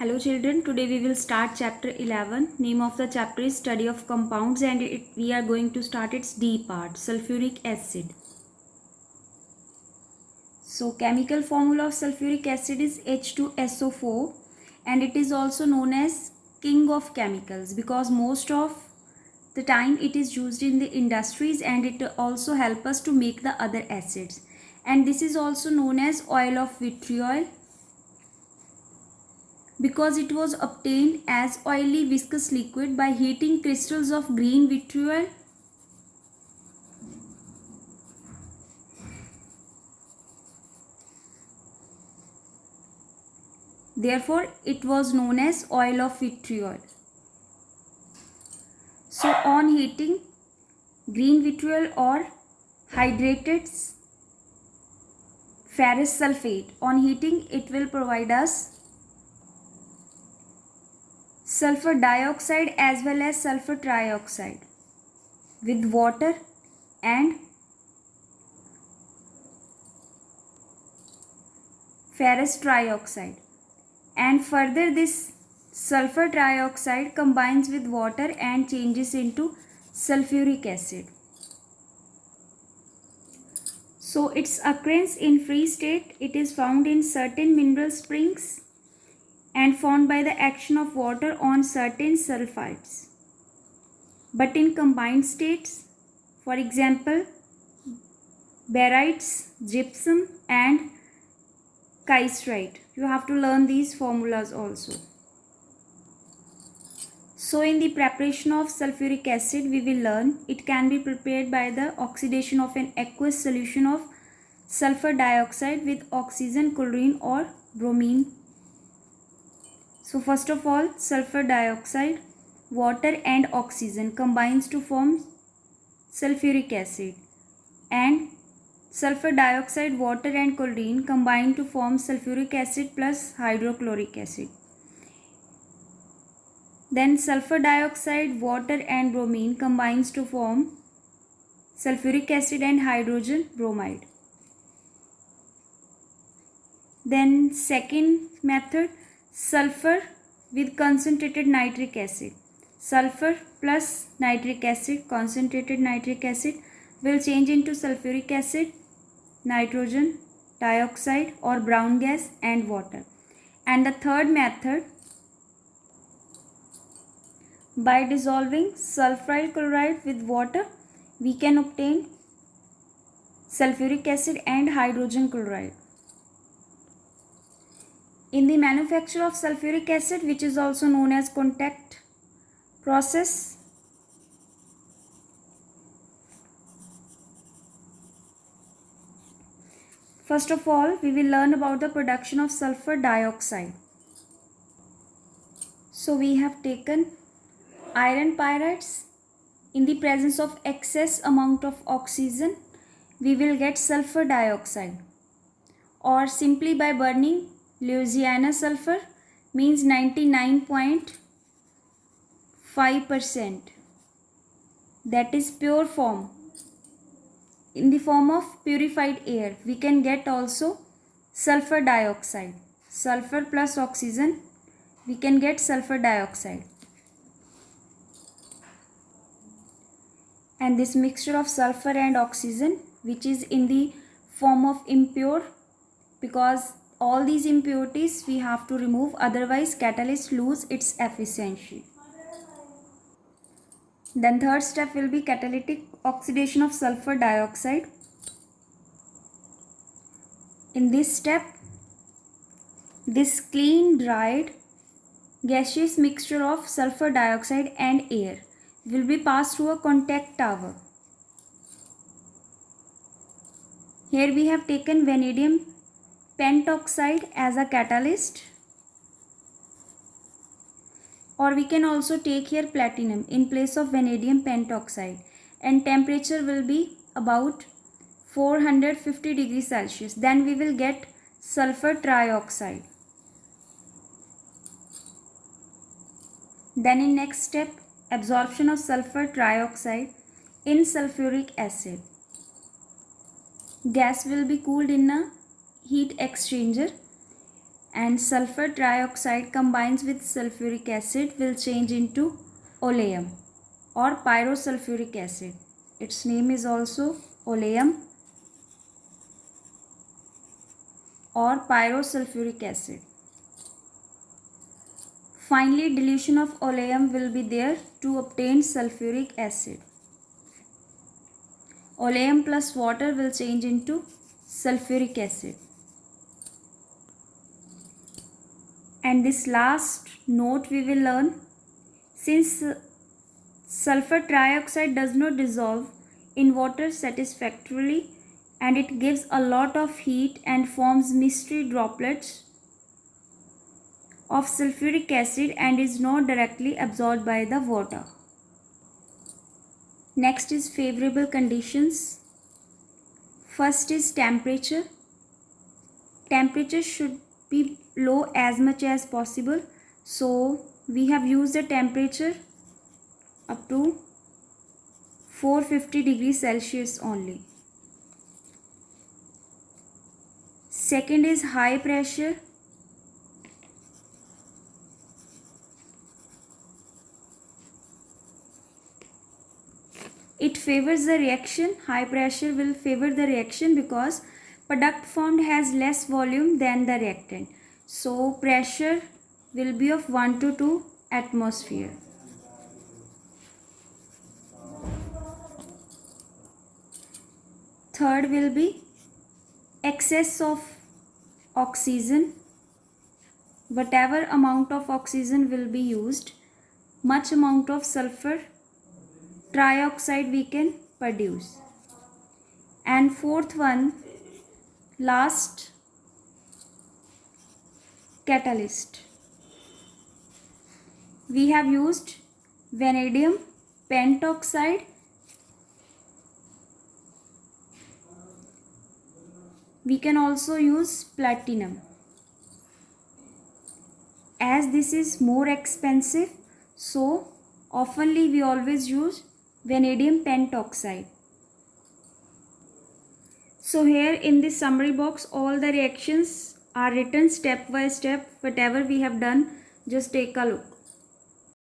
Hello children, today we will start chapter 11. Name of the chapter is Study of Compounds and we are going to start its D part, sulfuric acid. So chemical formula of sulfuric acid is H2SO4 and it is also known as king of chemicals because most of the time it is used in the industries and it also helps us to make the other acids. And this is also known as oil of vitriol because it was obtained as oily viscous liquid by heating crystals of green vitriol. Therefore, it was known as oil of vitriol. So, on heating green vitriol or hydrated ferrous sulfate, on heating it will provide us sulfur dioxide as well as sulfur trioxide with water and ferrous trioxide, and further this sulfur trioxide combines with water and changes into sulfuric acid. So its occurrence in free state, it is found in certain mineral springs and formed by the action of water on certain sulfides. But in combined states, for example, barytes, gypsum and kieserite. You have to learn these formulas also. So in the preparation of sulfuric acid, we will learn it can be prepared by the oxidation of an aqueous solution of sulfur dioxide with oxygen, chlorine or bromine. So first of all, sulfur dioxide, water and oxygen combines to form sulfuric acid, and sulfur dioxide, water and chlorine combine to form sulfuric acid plus hydrochloric acid. Then sulfur dioxide, water and bromine combines to form sulfuric acid and hydrogen bromide. Then second method, sulfur with concentrated nitric acid. Sulfur plus nitric acid, concentrated nitric acid will change into sulfuric acid, nitrogen dioxide or brown gas and water. And the third method, by dissolving sulfryl chloride with water, we can obtain sulfuric acid and hydrogen chloride. In the manufacture of sulfuric acid, which is also known as contact process, first of all, we will learn about the production of sulfur dioxide. So we have taken iron pyrites. In the presence of excess amount of oxygen, we will get sulfur dioxide, or simply by burning Louisiana sulfur means 99.5%, that is pure form. In the form of purified air, we can get also sulfur dioxide. Sulfur plus oxygen, we can get sulfur dioxide. And this mixture of sulfur and oxygen, which is in the form of impure, because all these impurities we have to remove, otherwise catalyst lose its efficiency. Then third step will be catalytic oxidation of sulfur dioxide. In this step, this clean dried gaseous mixture of sulfur dioxide and air will be passed through a contact tower. Here we have taken vanadium pentoxide as a catalyst, or we can also take here platinum in place of vanadium pentoxide, and temperature will be about 450 degrees Celsius. Then we will get sulfur trioxide. Then in next step, absorption of sulfur trioxide in sulfuric acid. Gas will be cooled in a heat exchanger and sulfur trioxide combines with sulfuric acid will change into oleum or pyrosulfuric acid. Its name is also oleum or pyrosulfuric acid. Finally, dilution of oleum will be there to obtain sulfuric acid. Oleum plus water will change into sulfuric acid. And this last note we will learn, since sulfur trioxide does not dissolve in water satisfactorily and it gives a lot of heat and forms mystery droplets of sulfuric acid and is not directly absorbed by the water. Next is favorable conditions. First is temperature. Temperature should be low as much as possible. So we have used a temperature up to 450 degrees Celsius only. Second is high pressure. It favors the reaction. High pressure will favor the reaction because product formed has less volume than the reactant. So pressure will be of 1 to 2 atmosphere. Third will be excess of oxygen. Whatever amount of oxygen will be used, much amount of sulfur trioxide we can produce. And fourth one, last, catalyst. We have used vanadium pentoxide. We can also use platinum. As this is more expensive, so oftenly we always use vanadium pentoxide. So here in this summary box, all the reactions are written step by step. Whatever we have done, just take a look.